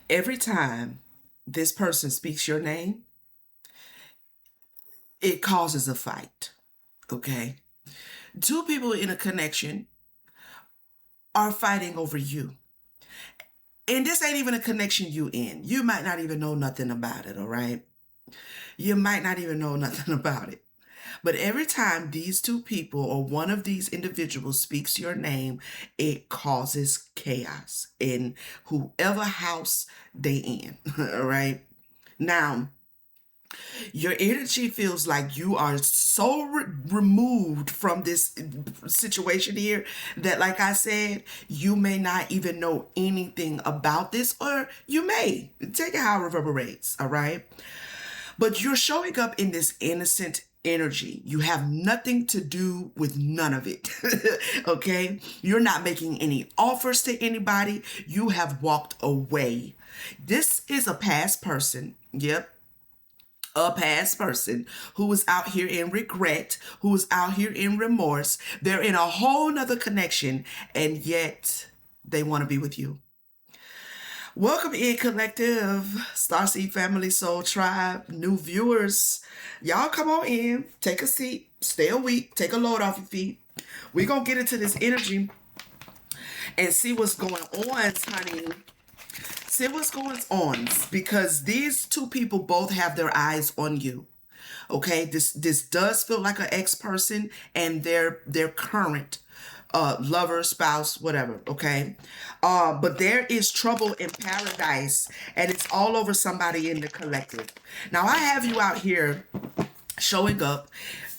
Every time this person speaks your name, it causes a fight. Okay? Two people in a connection are fighting over you. And this ain't even a connection you in. You might not even know nothing about it, all right? You might not even know nothing about it. But every time these two people or one of these individuals speaks your name, it causes chaos in whoever house they in. All right. Now, your energy feels like you are so removed from this situation here that, like I said, you may not even know anything about this, or you may. Take it how it reverberates. All right. But you're showing up in this innocent energy. You have nothing to do with none of it. Okay? You're not making any offers to anybody. You have walked away. This is a past person. Yep. A past person who is out here in regret, who is out here in remorse. They're in a whole nother connection, and yet they want to be with you. Welcome in, collective Starseed Family Soul Tribe, new viewers. Y'all come on in, take a seat, stay a week, take a load off your feet. We're going to get into this energy and see what's going on, honey. See what's going on, because these two people both have their eyes on you. Okay, this does feel like an ex-person and their current lover, spouse, whatever. Okay, but there is trouble in paradise, and it's all over somebody in the collective. Now I have you out here showing up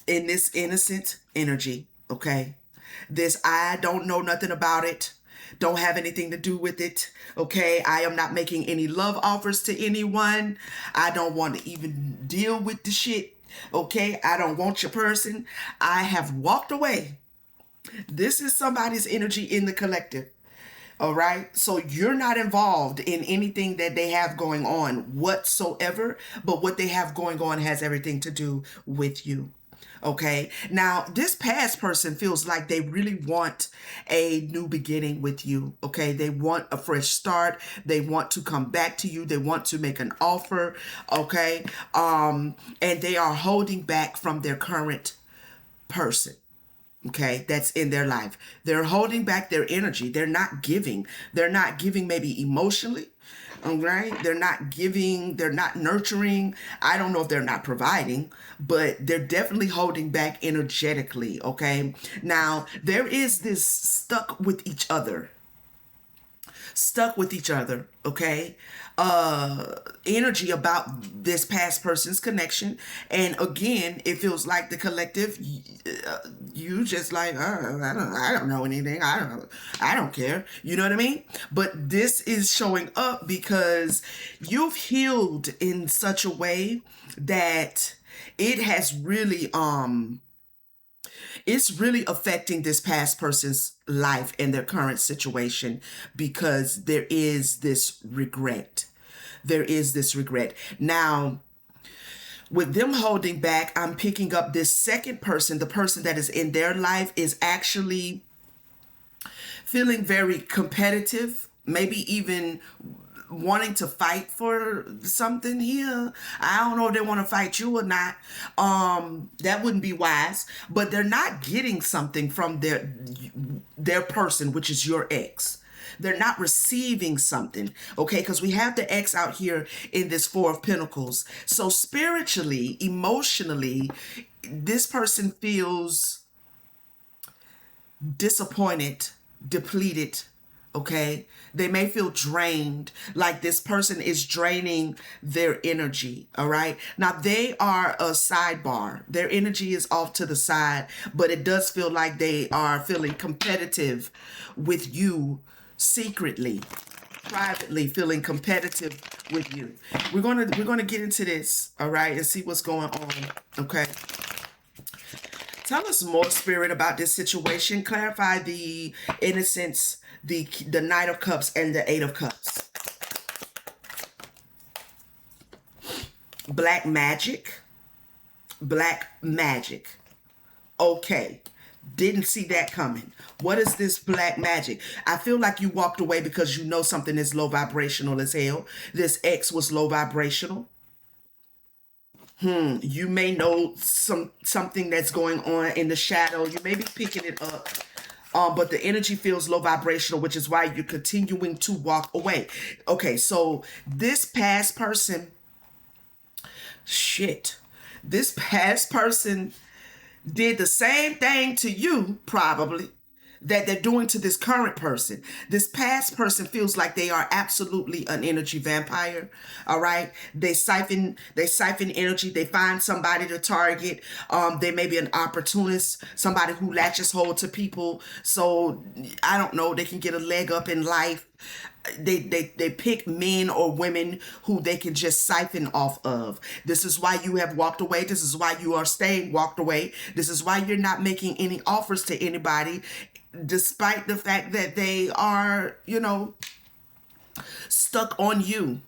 in this innocent energy. Okay, this I don't know nothing about it. Don't have anything to do with it. Okay, I am not making any love offers to anyone. I don't want to even deal with the shit. Okay, I don't want your person. I have walked away. This is somebody's energy in the collective. All right. So you're not involved in anything that they have going on whatsoever, but what they have going on has everything to do with you. Okay. Now, this past person feels like they really want a new beginning with you. Okay. They want a fresh start. They want to come back to you. They want to make an offer. Okay. And they are holding back from their current person. Okay, that's in their life. They're holding back their energy. They're not giving. They're not giving maybe emotionally. All right. They're not giving. They're not nurturing. I don't know if they're not providing, but they're definitely holding back energetically. Okay. Now, there is this stuck with each other. Stuck with each other. Okay. Energy about this past person's connection, and again it feels like the collective, you just like, I don't know anything, I don't care, you know what I mean? But this is showing up because you've healed in such a way that it has really it's really affecting this past person's life and their current situation, because there is this regret. There is this regret. Now, with them holding back, I'm picking up this second person. The person that is in their life is actually feeling very competitive, maybe even wanting to fight for something here. I don't know if they want to fight you or not. That wouldn't be wise. But they're not getting something from their person, which is your ex. They're not receiving something, okay? Because we have the X out here in this Four of Pentacles. So spiritually, emotionally, this person feels disappointed, depleted, okay? They may feel drained, like this person is draining their energy, all right? Now, they are a sidebar. Their energy is off to the side, but it does feel like they are feeling competitive with you secretly, privately feeling competitive with you. We're gonna get into this, all right, and see what's going on, okay? Tell us more, Spirit, about this situation. Clarify the innocence, the Knight of Cups and the Eight of Cups. Black magic. Black magic. Okay. Didn't see that coming. What is this black magic? I feel like you walked away because you know something is low vibrational as hell. This ex was low vibrational. You may know something that's going on in the shadow. You may be picking it up. But the energy feels low vibrational, which is why you're continuing to walk away. Okay, so this past person, this past person did the same thing to you, probably, that they're doing to this current person. This past person feels like they are absolutely an energy vampire. All right. They siphon energy. They find somebody to target. They may be an opportunist, somebody who latches hold to people. So I don't know, they can get a leg up in life. They pick men or women who they can just siphon off of. This is why you have walked away. This is why you are staying walked away. This is why you're not making any offers to anybody, despite the fact that they are, stuck on you.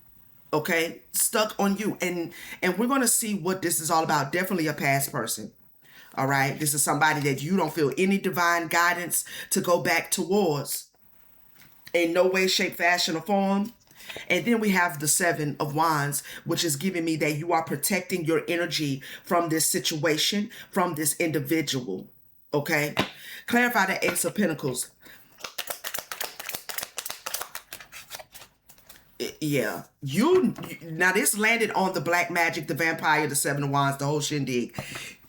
Okay, stuck on you. And we're going to see what this is all about. Definitely a past person. All right, this is somebody that you don't feel any divine guidance to go back towards. In no way, shape, fashion, or form. And then we have the Seven of Wands, which is giving me that you are protecting your energy from this situation, from this individual. Okay? Clarify the Ace of Pentacles. Yeah. Now this landed on the black magic, the vampire, the Seven of Wands, the whole shindig.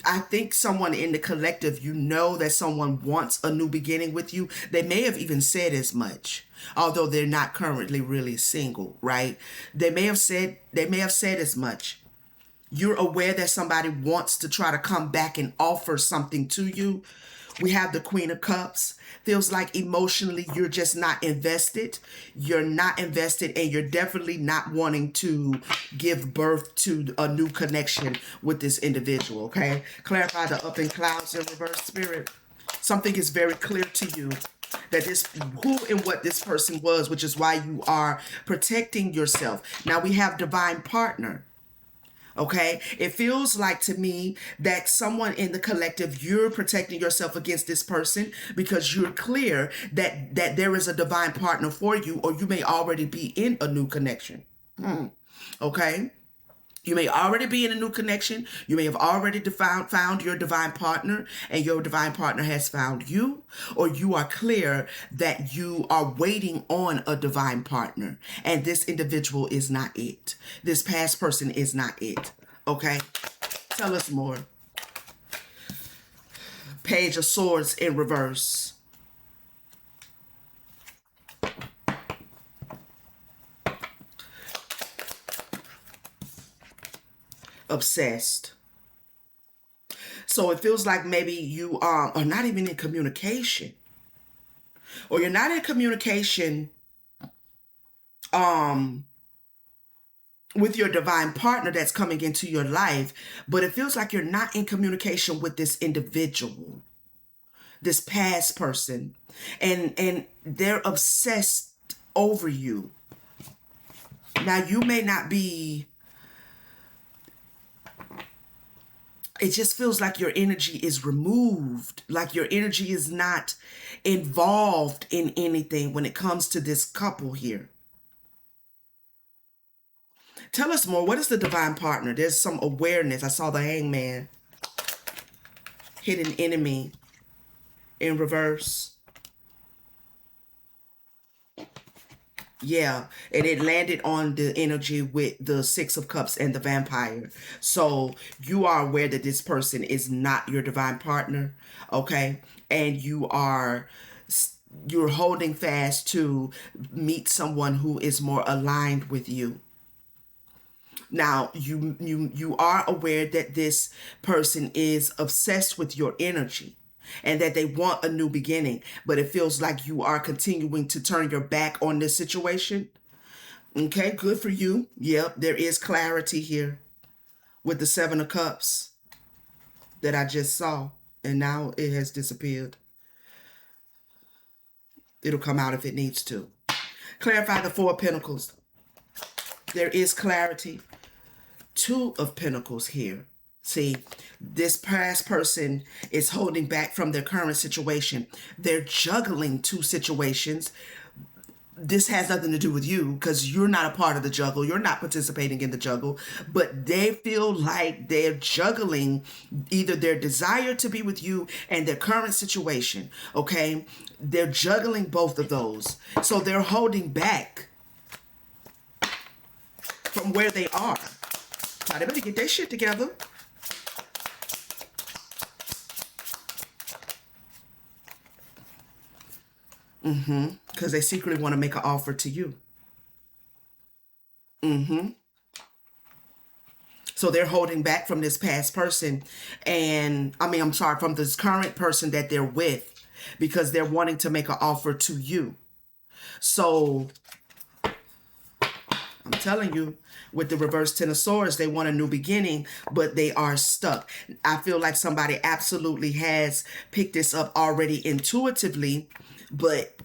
I think someone in the collective, that someone wants a new beginning with you. They may have even said as much, although they're not currently really single, right? They may have said as much. You're aware that somebody wants to try to come back and offer something to you. We have the Queen of Cups. Feels like emotionally you're just not invested. You're not invested, and you're definitely not wanting to give birth to a new connection with this individual, okay? Clarify the up in clouds in reverse, Spirit. Something is very clear to you that who and what this person was, which is why you are protecting yourself. Now we have divine partner. Okay, it feels like to me that someone in the collective, you're protecting yourself against this person because you're clear that there is a divine partner for you, or you may already be in a new connection. Okay, you may already be in a new connection. You may have already found your divine partner, and your divine partner has found you, or you are clear that you are waiting on a divine partner, and this individual is not it. This past person is not it. Okay? Tell us more. Page of Swords in reverse. Obsessed. So it feels like maybe you are not even in communication, or you're not in communication with your divine partner that's coming into your life, but it feels like you're not in communication with this individual, this past person, and they're obsessed over you. Now you may not be. It just feels like your energy is removed, like your energy is not involved in anything when it comes to this couple here. Tell us more. What is the divine partner? There's some awareness. I saw the Hangman. Hidden enemy in reverse. Yeah, and it landed on the energy with the Six of Cups and the vampire. So you are aware that this person is not your divine partner, okay? And you're holding fast to meet someone who is more aligned with you. Now, you are aware that this person is obsessed with your energy, and that they want a new beginning, but it feels like you are continuing to turn your back on this situation. Okay, good for you. Yep, there is clarity here with the Seven of Cups that I just saw, and now it has disappeared. It'll come out if it needs to. Clarify the Four of Pentacles. There is clarity. Two of Pentacles here. See, this past person is holding back from their current situation. They're juggling two situations. This has nothing to do with you because you're not a part of the juggle. You're not participating in the juggle, but they feel like they're juggling either their desire to be with you and their current situation. Okay. They're juggling both of those. So they're holding back from where they are. Now they better get their shit together. Because they secretly want to make an offer to you. So they're holding back from this past person. And I'm sorry, from this current person that they're with because they're wanting to make an offer to you. So I'm telling you, with the reverse Ten of Swords, they want a new beginning, but they are stuck. I feel like somebody absolutely has picked this up already intuitively, but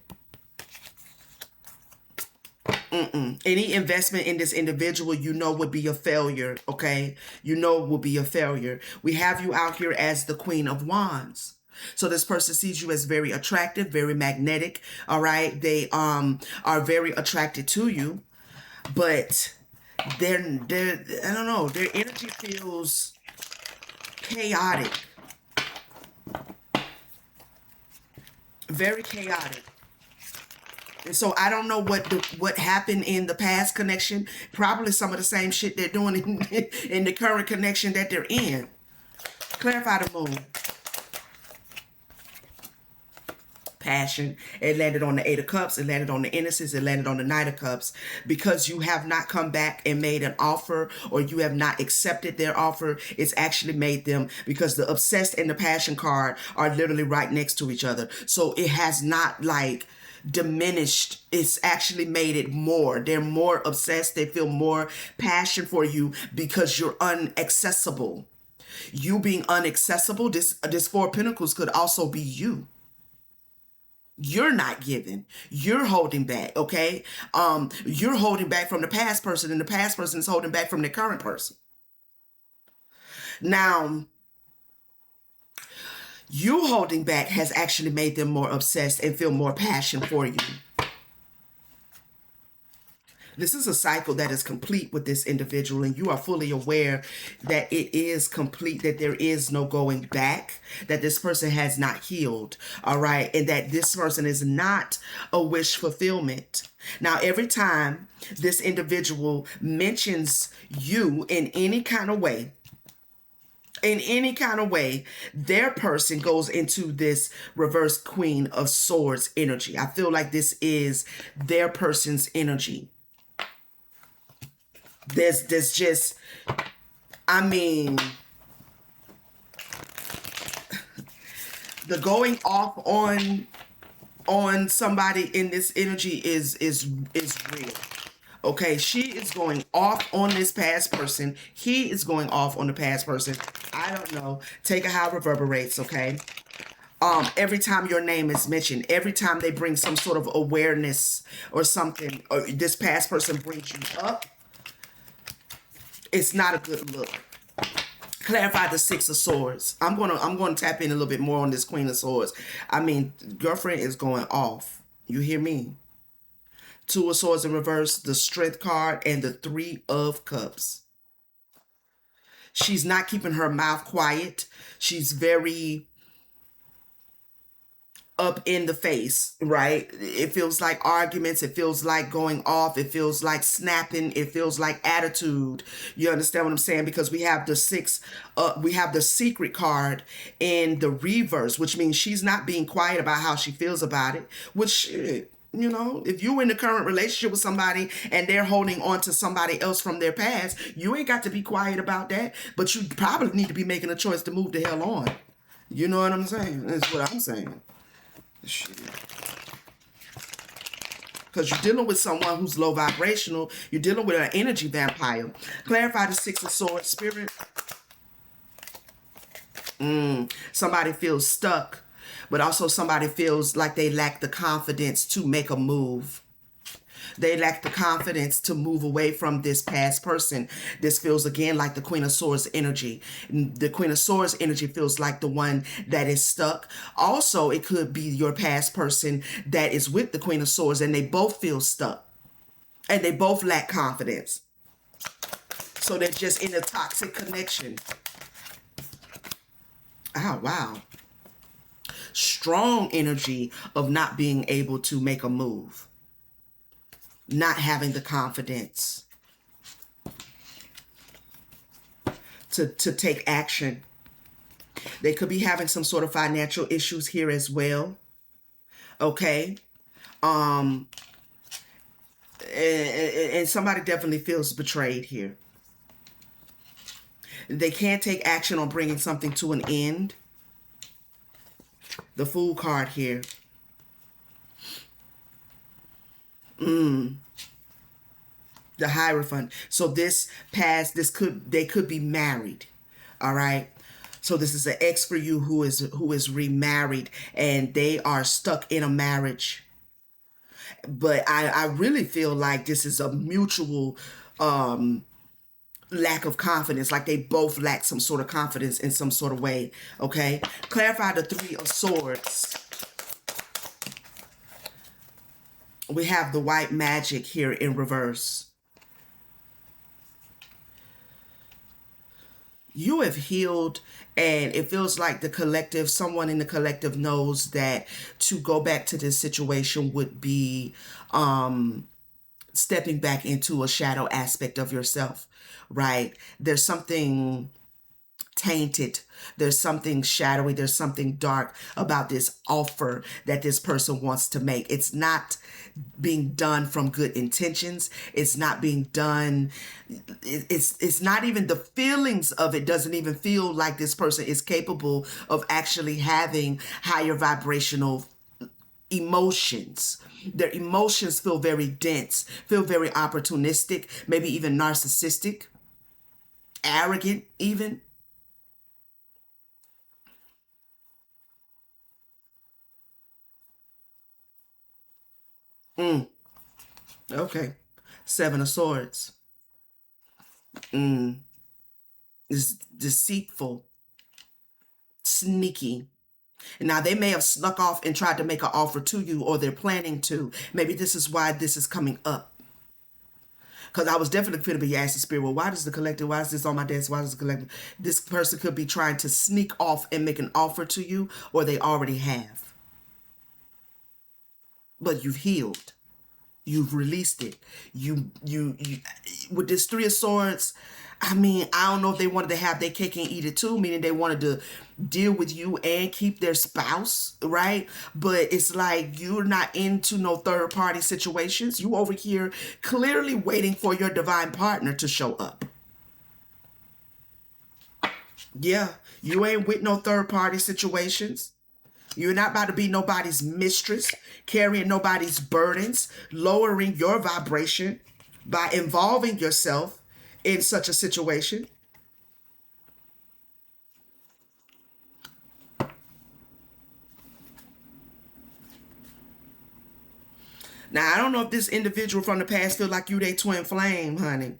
any investment in this individual, would be a failure, okay? Would be a failure. We have you out here as the Queen of Wands. So this person sees you as very attractive, very magnetic, all right? They are very attracted to you, but they're I don't know, their energy feels chaotic. Very chaotic. And so I don't know what happened in the past connection. Probably some of the same shit they're doing in the current connection that they're in. Clarify the moon. Passion. It landed on the Eight of Cups. It landed on the Innocence. It landed on the Knight of Cups. Because you have not come back and made an offer, or you have not accepted their offer, it's actually made them, because the Obsessed and the Passion card are literally right next to each other. So it has not like diminished. It's actually made it more. They're more obsessed. They feel more passion for you because you're unaccessible. You being unaccessible, this Four of Pentacles could also be you. You're not giving. You're holding back, okay? You're holding back from the past person, and the past person is holding back from the current person. Now, you holding back has actually made them more obsessed and feel more passion for you. This is a cycle that is complete with this individual, and you are fully aware that it is complete, that there is no going back, that this person has not healed, all right, and that this person is not a wish fulfillment. Now, every time this individual mentions you in any kind of way, their person goes into this reverse Queen of Swords energy. I feel like this is their person's energy. There's just, the going off on somebody in this energy is real. Okay, she is going off on this past person. He is going off on the past person. I don't know. Take it how it reverberates, okay? Every time your name is mentioned, every time they bring some sort of awareness or something, or this past person brings you up, it's not a good look. Clarify the Six of Swords. I'm gonna tap in a little bit more on this Queen of Swords. Girlfriend is going off. You hear me? Two of Swords in reverse, the Strength card, and the Three of Cups. She's not keeping her mouth quiet. She's very up in the face, right? It feels like arguments. It feels like going off. It feels like snapping. It feels like attitude. You understand what I'm saying? Because we have we have the Secret card in the reverse, which means she's not being quiet about how she feels about it, which, if you're in the current relationship with somebody and they're holding on to somebody else from their past, you ain't got to be quiet about that, but you probably need to be making a choice to move the hell on. You know what I'm saying? That's what I'm saying. Shit. Because you're dealing with someone who's low vibrational. You're dealing with an energy vampire. Clarify the Six of Swords, Spirit. Somebody feels stuck, but also somebody feels like they lack the confidence to make a move. They lack the confidence to move away from this past person. This feels again like the Queen of Swords energy. The Queen of Swords energy feels like the one that is stuck. Also, it could be your past person that is with the Queen of Swords and they both feel stuck and they both lack confidence. So they're just in a toxic connection. Oh, wow. Strong energy of not being able to make a move. Not having the confidence to take action. They could be having some sort of financial issues here as well. Okay. And somebody definitely feels betrayed here. They can't take action on bringing something to an end. The Fool card here. The Hierophant. So they could be married. All right. So this is an ex for you who is remarried and they are stuck in a marriage. But I really feel like this is a mutual lack of confidence, like they both lack some sort of confidence in some sort of way. Okay, clarify the Three of Swords. We have the white magic here in reverse. You have healed, and it feels like the collective, someone in the collective knows that to go back to this situation would be stepping back into a shadow aspect of yourself, right? There's something tainted. There's something shadowy. There's something dark about this offer that this person wants to make. It's not being done from good intentions. It's not being done. It's not even the feelings of it doesn't even feel like this person is capable of actually having higher vibrational emotions. Their emotions feel very dense, feel very opportunistic, maybe even narcissistic, arrogant even. Okay. Seven of Swords. Is deceitful, sneaky. Now, they may have snuck off and tried to make an offer to you, or they're planning to. Maybe this is why this is coming up. Because I was definitely going to be asking Spirit, well, why does the collective, why is this on my desk? Why does the collective? This person could be trying to sneak off and make an offer to you, or they already have. But you've healed. You've released it. You with this Three of Swords, I mean, I don't know if they wanted to have their cake and eat it too, meaning they wanted to deal with you and keep their spouse, right? But it's like you're not into no third party situations. You over here clearly waiting for your divine partner to show up. Yeah, you ain't with no third party situations. You're not about to be nobody's mistress, carrying nobody's burdens, lowering your vibration by involving yourself in such a situation. Now, I don't know if this individual from the past feel like you they twin flame, honey.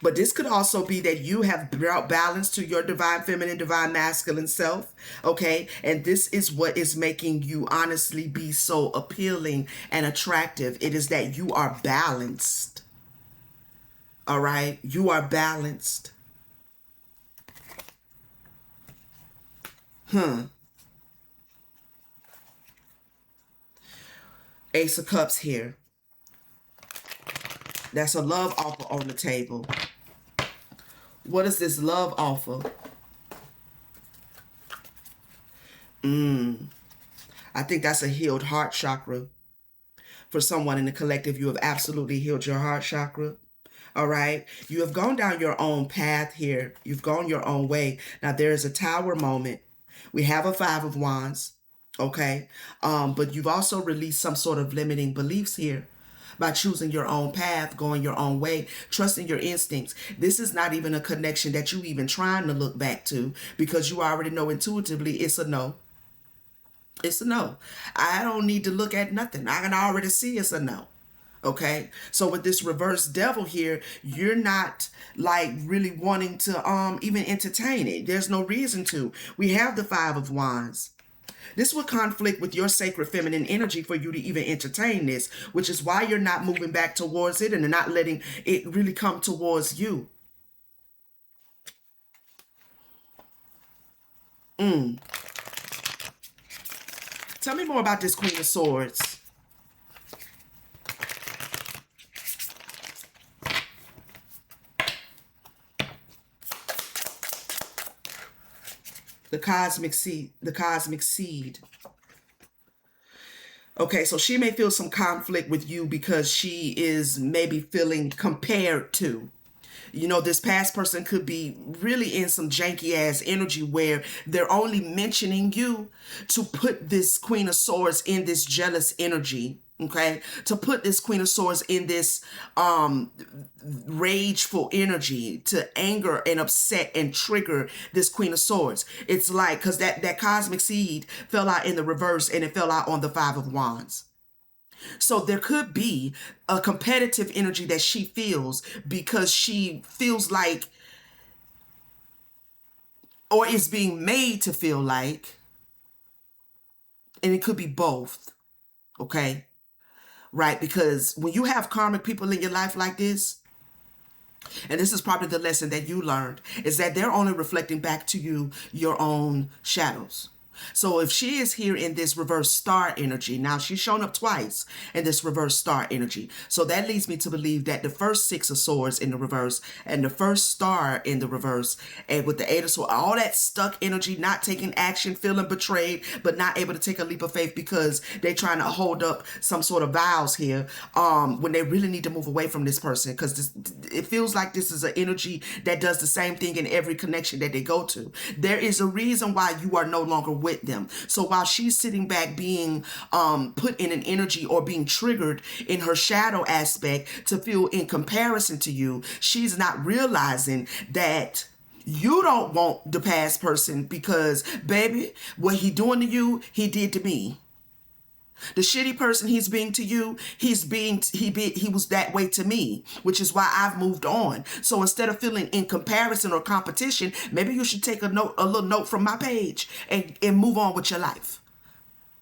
But this could also be that you have brought balance to your divine feminine, divine masculine self, okay? And this is what is making you honestly be so appealing and attractive. It is that you are balanced, all right? You are balanced. Ace of Cups here. That's a love offer on the table. What is this love offer? I think that's a healed heart chakra. For someone in the collective, you have absolutely healed your heart chakra. All right. You have gone down your own path here. You've gone your own way. Now, there is a Tower moment. We have a Five of Wands. Okay. But you've also released some sort of limiting beliefs here by choosing your own path, going your own way, trusting your instincts. This is not even a connection that you even trying to look back to, because you already know intuitively it's a no. It's a no. I don't need to look at nothing. I can already see it's a no. Okay, so with this reverse devil here, you're not like really wanting to even entertain it. There's no reason to. We have the Five of Wands. This would conflict with your sacred feminine energy for you to even entertain this, which is why you're not moving back towards it and not letting it really come towards you. Tell me more about this Queen of Swords. The cosmic seed. The cosmic seed. Okay, so she may feel some conflict with you because she is maybe feeling compared to. You know, this past person could be really in some janky ass energy where they're only mentioning you to put this Queen of Swords in this jealous energy. Okay, to put this Queen of Swords in this rageful energy, to anger and upset and trigger this Queen of Swords. It's like, because that cosmic seed fell out in the reverse and it fell out on the Five of Wands. So there could be a competitive energy that she feels because she feels like, or is being made to feel like, and it could be both. Okay, right? Because when you have karmic people in your life like this, and this is probably the lesson that you learned, is that they're only reflecting back to you your own shadows. So if she is here in this reverse star energy, now she's shown up twice in this reverse star energy. So that leads me to believe that the first Six of Swords in the reverse and the first star in the reverse, and with the Eight of Swords, all that stuck energy, not taking action, feeling betrayed, but not able to take a leap of faith because they're trying to hold up some sort of vows here, when they really need to move away from this person, because it feels like this is an energy that does the same thing in every connection that they go to. There is a reason why you are no longer with them. So while she's sitting back being put in an energy or being triggered in her shadow aspect to feel in comparison to you, she's not realizing that you don't want the past person because, baby, what he doing to you, he did to me. The shitty person he's being to you, he was that way to me, which is why I've moved on. So instead of feeling in comparison or competition, maybe you should take a little note from my page and move on with your life.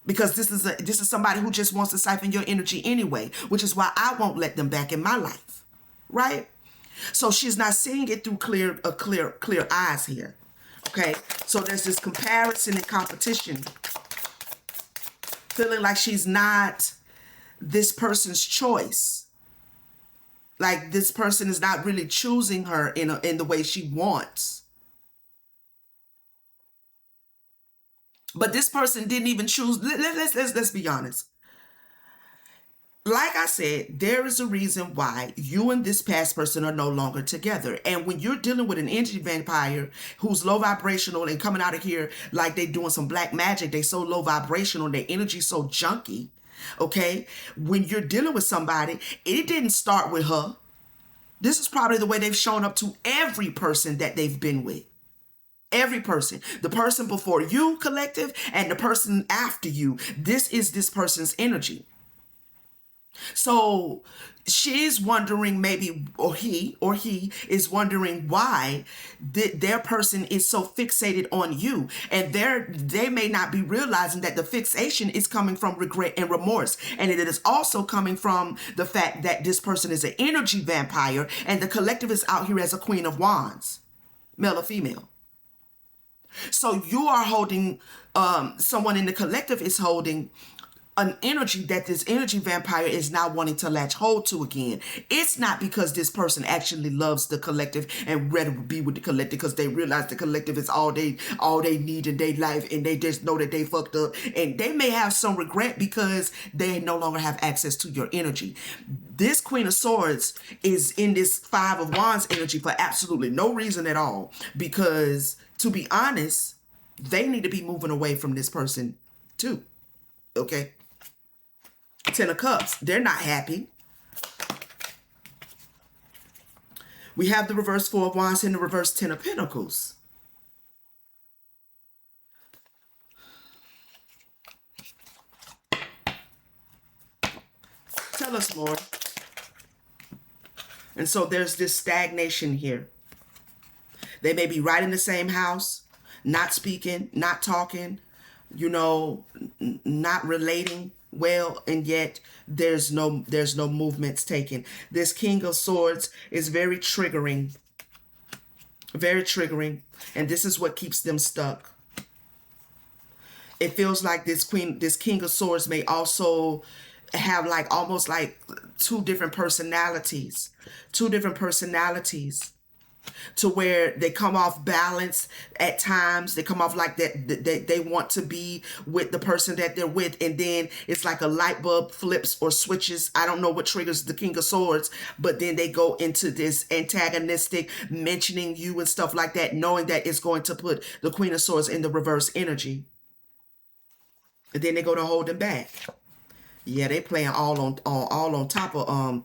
Because this is somebody who just wants to siphon your energy anyway, which is why I won't let them back in my life. Right? So she's not seeing it through clear eyes here. Okay? So there's this comparison and competition, feeling like she's not this person's choice. Like this person is not really choosing her in the way she wants. But this person didn't even choose. Let's be honest. Like I said, there is a reason why you and this past person are no longer together. And when you're dealing with an energy vampire who's low vibrational and coming out of here like they doing some black magic, they so low vibrational, their energy so junky. Okay, when you're dealing with somebody, it didn't start with her. This is probably the way they've shown up to every person that they've been with. Every person, the person before you, collective, and the person after you. This is this person's energy. So she's wondering maybe, or he is wondering why their person is so fixated on you. And they may not be realizing that the fixation is coming from regret and remorse. And it is also coming from the fact that this person is an energy vampire and the collective is out here as a Queen of Wands, male or female. So you are holding, someone in the collective is holding an energy that this energy vampire is now wanting to latch hold to again. It's not because this person actually loves the collective and ready to be with the collective because they realize the collective is all they need in their life, and they just know that they fucked up, and they may have some regret because they no longer have access to your energy. This Queen of Swords is in this Five of Wands energy for absolutely no reason at all, because to be honest, they need to be moving away from this person too. Okay? Ten of Cups, they're not happy. We have the reverse Four of Wands and the reverse Ten of Pentacles. Tell us more. And so there's this stagnation here. They may be right in the same house, not speaking, not talking, not relating well, and yet there's no movements taken. This King of Swords is very triggering. Very triggering. And this is what keeps them stuck. It feels like this King of Swords may also have like almost like two different personalities. Two different personalities. To where they come off balance at times. They come off like that they want to be with the person that they're with, and then it's like a light bulb flips or switches. I don't know what triggers the King of Swords, but then they go into this antagonistic, mentioning you and stuff like that, knowing that it's going to put the Queen of Swords in the reverse energy. And then they go to hold them back. Yeah, they playing all on top of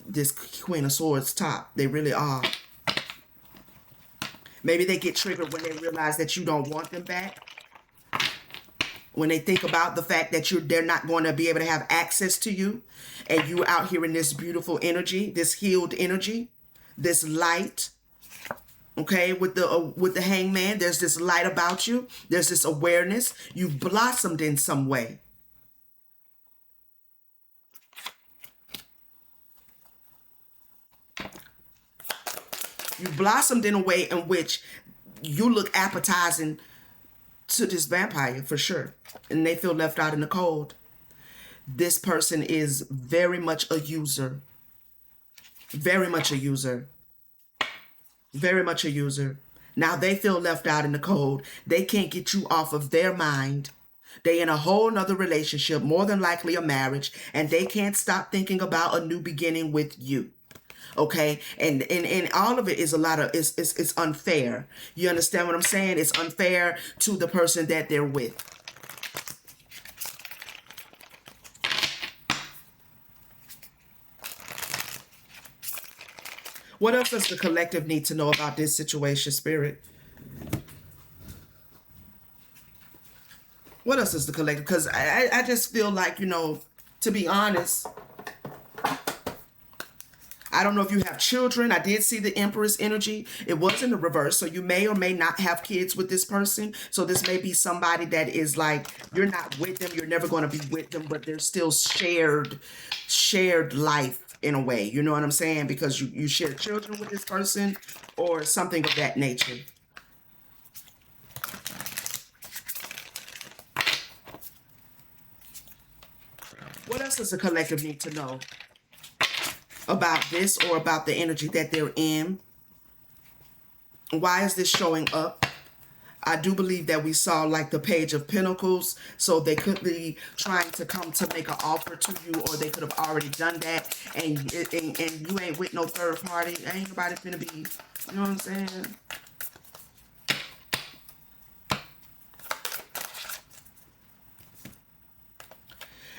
this Queen of Swords top. They really are. Maybe they get triggered when they realize that you don't want them back. When they think about the fact that they're not going to be able to have access to you, and you out here in this beautiful energy, this healed energy, this light. Okay, with the Hangman, there's this light about you. There's this awareness. You've blossomed in some way. You blossomed in a way in which you look appetizing to this vampire for sure. And they feel left out in the cold. This person is very much a user. Very much a user. Very much a user. Now they feel left out in the cold. They can't get you off of their mind. They in a whole nother relationship, more than likely a marriage, and they can't stop thinking about a new beginning with you. Okay, and all of it is a lot of it's unfair. You understand what I'm saying? It's unfair to the person that they're with. What else does the collective need to know about this situation, Spirit? What else is the collective? Because I just feel like, to be honest, I don't know if you have children. I did see the Empress energy. It was in the reverse. So you may or may not have kids with this person. So this may be somebody that is like, you're not with them. You're never going to be with them, but there's still shared life in a way. You know what I'm saying? Because you share children with this person or something of that nature. What else does the collective need to know about this or about the energy that they're in? Why is this showing up? I do believe that we saw like the Page of Pentacles, so they could be trying to come to make an offer to you, or they could have already done that, and you ain't with no third party. Ain't nobody finna be, you know what I'm saying?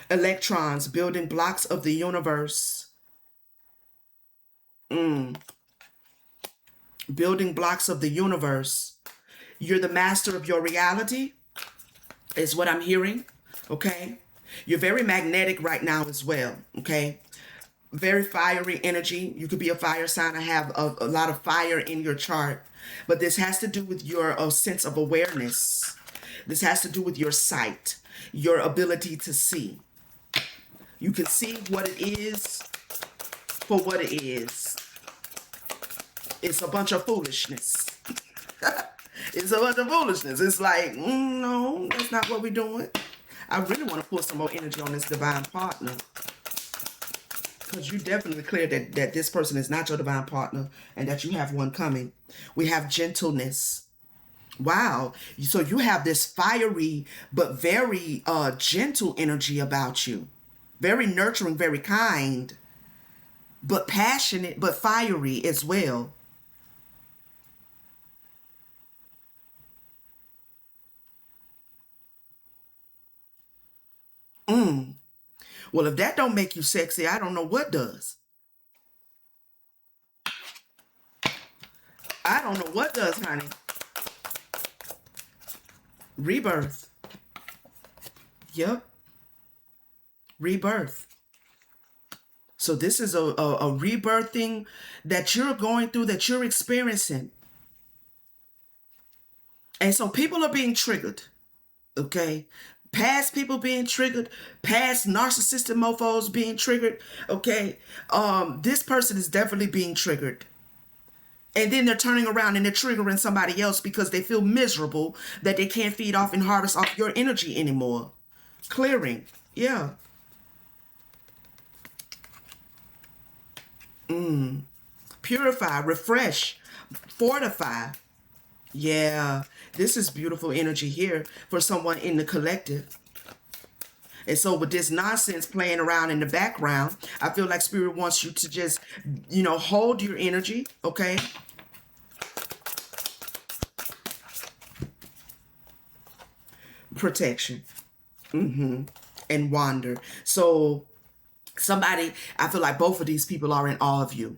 Electrons, building blocks of the universe. Building blocks of the universe. You're the master of your reality, is what I'm hearing. Okay? You're very magnetic right now as well. Okay? Very fiery energy. You could be a fire sign. I have a lot of fire in your chart. But this has to do with your sense of awareness. This has to do with your sight, your ability to see. You can see what it is for what it is. It's a bunch of foolishness. It's a bunch of foolishness. It's like, no, that's not what we're doing. I really want to pull some more energy on this divine partner. Because you definitely clear that this person is not your divine partner and that you have one coming. We have gentleness. Wow. So you have this fiery but very gentle energy about you. Very nurturing, very kind, but passionate, but fiery as well. Well, if that don't make you sexy, I don't know what does. I don't know what does, honey. Rebirth. Yep. Rebirth. So this is a rebirthing that you're going through, that you're experiencing. And so people are being triggered, okay? Past people being triggered, past narcissistic mofos being triggered, okay? This person is definitely being triggered. And then they're turning around and they're triggering somebody else because they feel miserable that they can't feed off and harvest off your energy anymore. Clearing, yeah. Purify, refresh, fortify. Yeah, this is beautiful energy here for someone in the collective. And so with this nonsense playing around in the background, I feel like Spirit wants you to just, hold your energy, okay? Protection. And wander. So somebody, I feel like both of these people are in awe of you.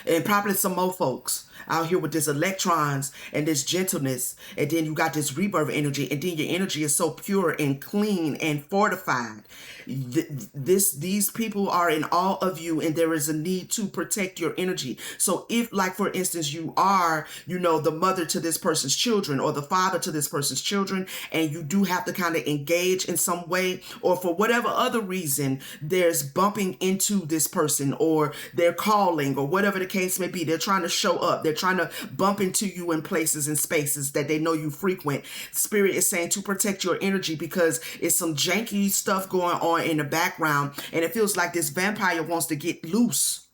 And probably some more folks out here with this electrons and this gentleness, and then you got this rebirth energy, and then your energy is so pure and clean and fortified. These people are in awe of you, and there is a need to protect your energy. So if, like, for instance, you are, the mother to this person's children or the father to this person's children, and you do have to kind of engage in some way, or for whatever other reason, there's bumping into this person, or they're calling, or whatever the case may be, they're trying to show up, they're trying to bump into you in places and spaces that they know you frequent. Spirit is saying to protect your energy because it's some janky stuff going on in the background, and it feels like this vampire wants to get loose.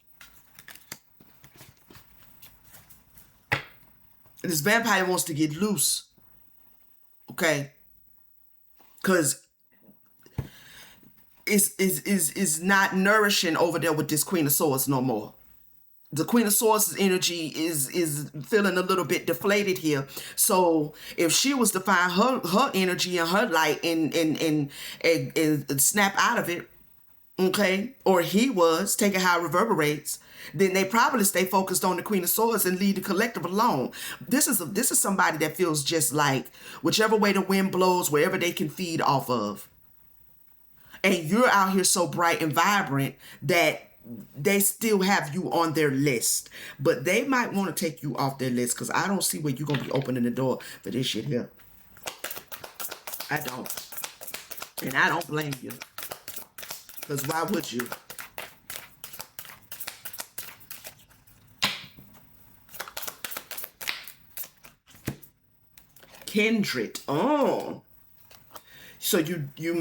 This vampire wants to get loose. Okay? Because is not nourishing over there with this Queen of Swords no more. The Queen of Swords' energy is feeling a little bit deflated here. So if she was to find her energy and her light and snap out of it, okay, or he was, taking how it reverberates, then they probably stay focused on the Queen of Swords and leave the collective alone. This is somebody that feels just like whichever way the wind blows, wherever they can feed off of. And you're out here so bright and vibrant that they still have you on their list. But they might want to take you off their list because I don't see where you're going to be opening the door for this shit here. I don't. And I don't blame you. Because why would you? Kindred. Oh. So you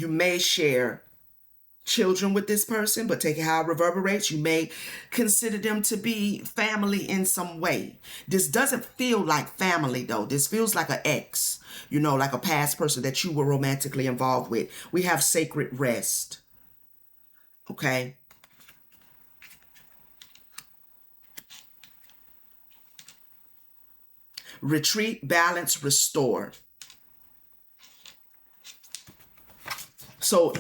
may share children with this person, but take it how it reverberates. You may consider them to be family in some way. This doesn't feel like family though. This feels like an ex, like a past person that you were romantically involved with. We have sacred rest. Okay. Retreat, balance, restore. So,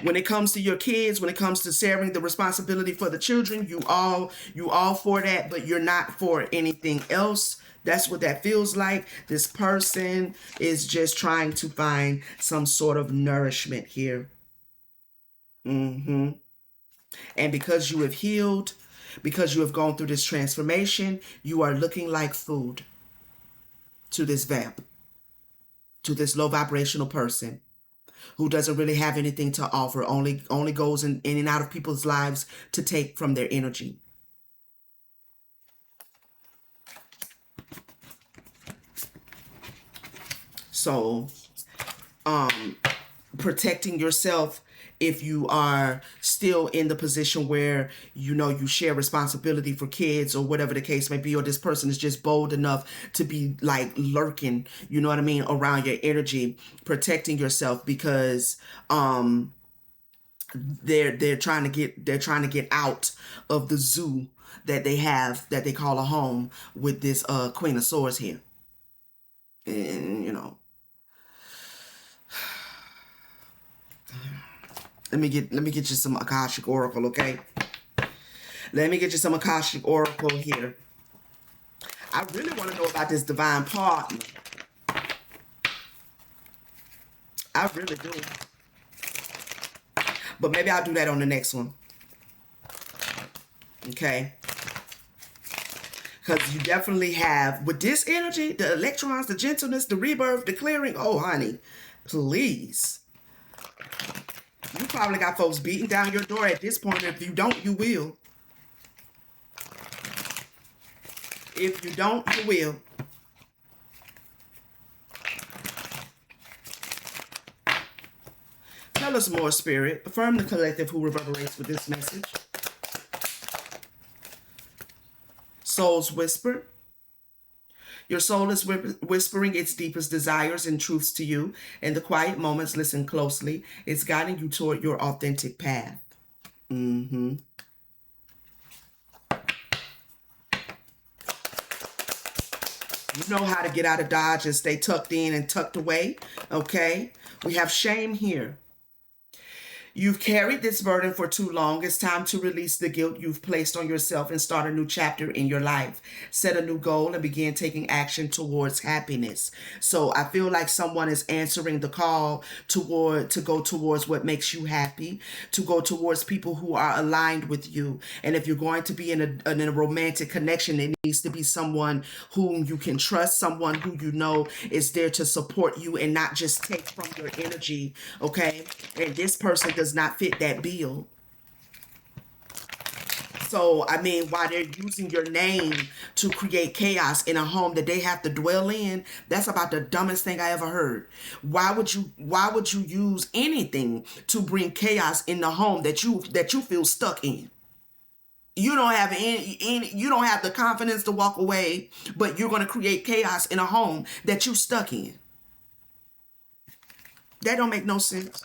when it comes to your kids, when it comes to sharing the responsibility for the children, you all for that, but you're not for anything else. That's what that feels like. This person is just trying to find some sort of nourishment here. And because you have healed, because you have gone through this transformation, you are looking like food to this vamp, to this low vibrational person who doesn't really have anything to offer, only goes in and out of people's lives to take from their energy. So, protecting yourself if you are still in the position where you share responsibility for kids or whatever the case may be, or this person is just bold enough to be like lurking, around your energy. Protecting yourself because they're trying to get out of the zoo that they have, that they call a home, with this Queen of Swords here. And Let me get you some Akashic Oracle, okay? Let me get you some Akashic Oracle here. I really want to know about this divine partner. I really do. But maybe I'll do that on the next one. Okay. Because you definitely have, with this energy, the electrons, the gentleness, the rebirth, the clearing. Oh, honey, please. You probably got folks beating down your door at this point. If you don't, you will. If you don't, you will. Tell us more, Spirit. Affirm the collective who reverberates with this message. Soul's whisper. Your soul is whispering its deepest desires and truths to you. In the quiet moments, listen closely. It's guiding you toward your authentic path. Mm-hmm. You know how to get out of Dodge and stay tucked in and tucked away. Okay? We have shame here. You've carried this burden for too long. It's time to release the guilt you've placed on yourself and start a new chapter in your life. Set a new goal and begin taking action towards happiness. So I feel like someone is answering the call to go towards what makes you happy, to go towards people who are aligned with you. And if you're going to be in a romantic connection, it needs to be someone whom you can trust, someone who you know is there to support you and not just take from your energy. Okay? And this person does not fit that bill. So, I mean, while they're using your name to create chaos in a home that they have to dwell in, that's about the dumbest thing I ever heard. Why would you use anything to bring chaos in the home that you feel stuck in? You don't have you don't have the confidence to walk away, but you're going to create chaos in a home that you stuck in. That don't make no sense.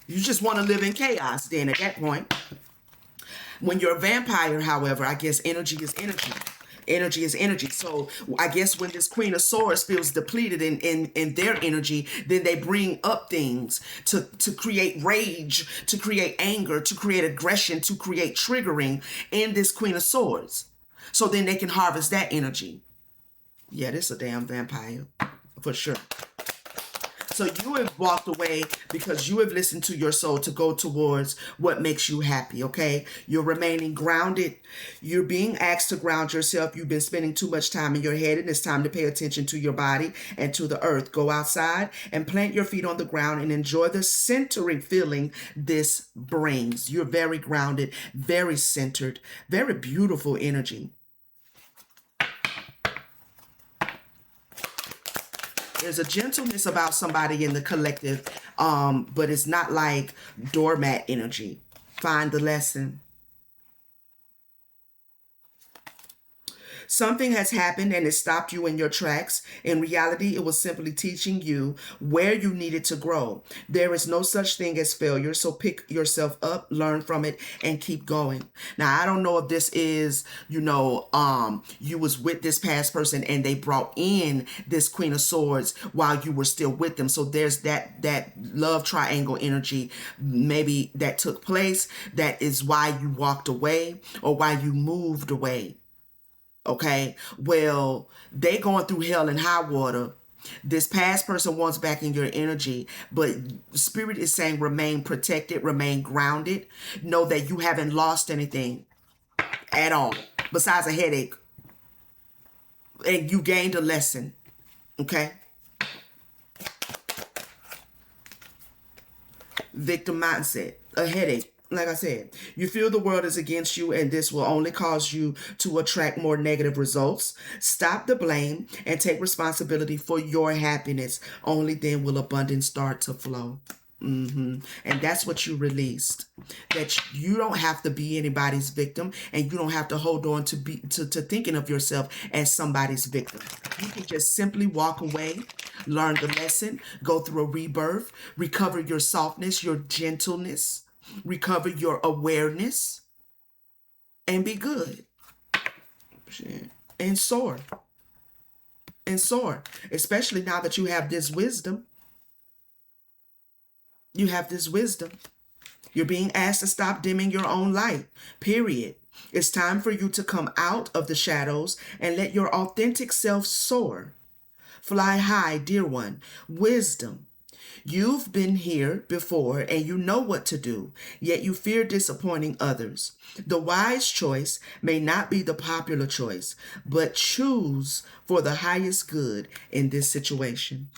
You just want to live in chaos then at that point. When you're a vampire, however, I guess energy is energy. Energy is energy. So I guess when this Queen of Swords feels depleted in their energy, then they bring up things to create rage, to create anger, to create aggression, to create triggering in this Queen of Swords. So then they can harvest that energy. Yeah, this is a damn vampire. For sure. So you have walked away because you have listened to your soul to go towards what makes you happy, okay? You're remaining grounded. You're being asked to ground yourself. You've been spending too much time in your head, and it's time to pay attention to your body and to the earth. Go outside and plant your feet on the ground and enjoy the centering feeling this brings. You're very grounded, very centered, very beautiful energy. There's a gentleness about somebody in the collective, but it's not like doormat energy. Find the lesson. Something has happened and it stopped you in your tracks. In reality, it was simply teaching you where you needed to grow. There is no such thing as failure, so pick yourself up, learn from it, and keep going. Now, I don't know if this is, you was with this past person and they brought in this Queen of Swords while you were still with them. So there's that love triangle energy maybe that took place. That is why you walked away or why you moved away. Okay, well, they going through hell and high water. This past person wants back in your energy, but Spirit is saying remain protected, remain grounded. Know that you haven't lost anything at all besides a headache. And you gained a lesson. Okay? Victim mindset, a headache. Like I said, you feel the world is against you and this will only cause you to attract more negative results. Stop the blame and take responsibility for your happiness. Only then will abundance start to flow. And that's what you released. That you don't have to be anybody's victim and you don't have to hold on to thinking of yourself as somebody's victim. You can just simply walk away, learn the lesson, go through a rebirth, recover your softness, your gentleness, recover your awareness, and be good. And soar. And soar. Especially now that you have this wisdom. You have this wisdom. You're being asked to stop dimming your own light. Period. It's time for you to come out of the shadows and let your authentic self soar. Fly high, dear one. Wisdom. You've been here before and you know what to do, yet you fear disappointing others. The wise choice may not be the popular choice, but choose for the highest good in this situation.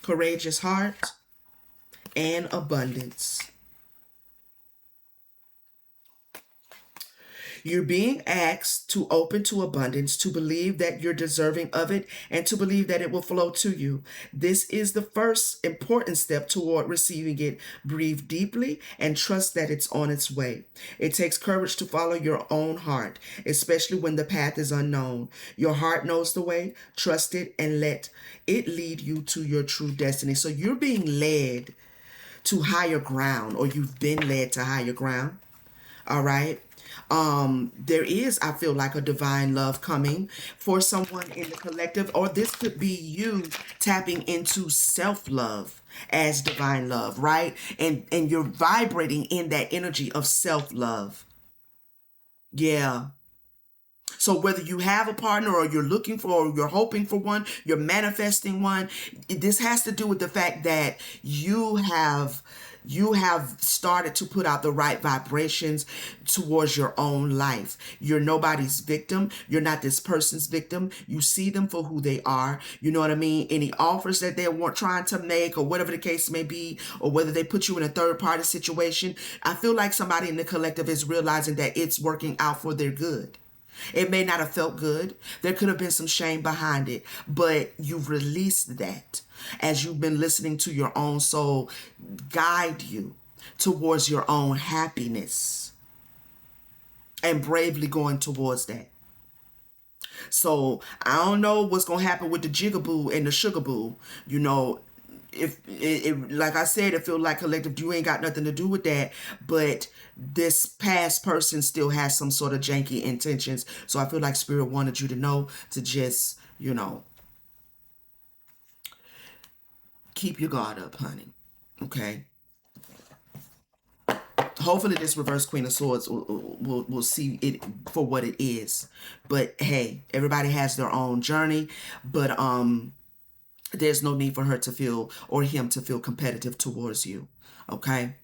Courageous heart and abundance. You're being asked to open to abundance, to believe that you're deserving of it, and to believe that it will flow to you. This is the first important step toward receiving it. Breathe deeply and trust that it's on its way. It takes courage to follow your own heart, especially when the path is unknown. Your heart knows the way. Trust it and let it lead you to your true destiny. So you're being led to higher ground, or you've been led to higher ground. All right. There is, I feel like, a divine love coming for someone in the collective, or this could be you tapping into self-love as divine love, right? And you're vibrating in that energy of self-love. Yeah. So whether you have a partner, or you're looking for, or you're hoping for one, you're manifesting one, this has to do with the fact that you have started to put out the right vibrations towards your own life. You're nobody's victim. You're not this person's victim. You see them for who they are. You know what I mean? Any offers that they weren't trying to make, or whatever the case may be, or whether they put you in a third party situation, I feel like somebody in the collective is realizing that it's working out for their good. It may not have felt good. There could have been some shame behind it, but you've released that as you've been listening to your own soul guide you towards your own happiness, and bravely going towards that. So I don't know what's gonna happen with the jigaboo and the sugaboo. You know, if it, like I said, it feels like collective, you ain't got nothing to do with that. But this past person still has some sort of janky intentions. So I feel like spirit wanted you to know to just, keep your guard up, honey. Okay. Hopefully this reverse queen of swords will see it for what it is. But hey, everybody has their own journey. But there's no need for her to feel, or him to feel, competitive towards you. Okay.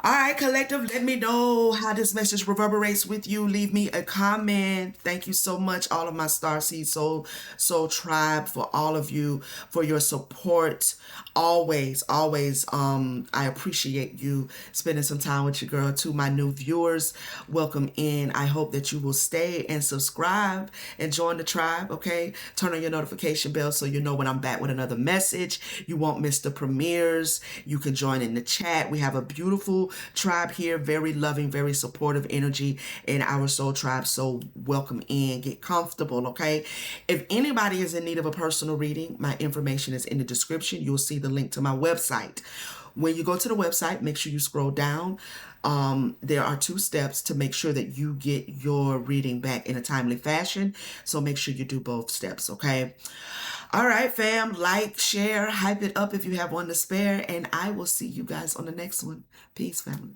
All right, collective, let me know how this message reverberates with you. Leave me a comment. Thank you so much, all of my Starseed Soul Tribe, for all of you, for your support. Always, always, I appreciate you spending some time with your girl. To my new viewers, welcome in. I hope that you will stay and subscribe and join the tribe, okay? Turn on your notification bell so you know when I'm back with another message. You won't miss the premieres. You can join in the chat. We have a beautiful tribe here, very loving, very supportive energy in our soul tribe. So welcome in, get comfortable, okay? If anybody is in need of a personal reading, my information is in the description. You'll see the link to my website. When you go to the website, make sure you scroll down. There are 2 steps to make sure that you get your reading back in a timely fashion. So make sure you do both steps, okay? All right, fam. Like, share, hype it up if you have one to spare. And I will see you guys on the next one. Peace, family.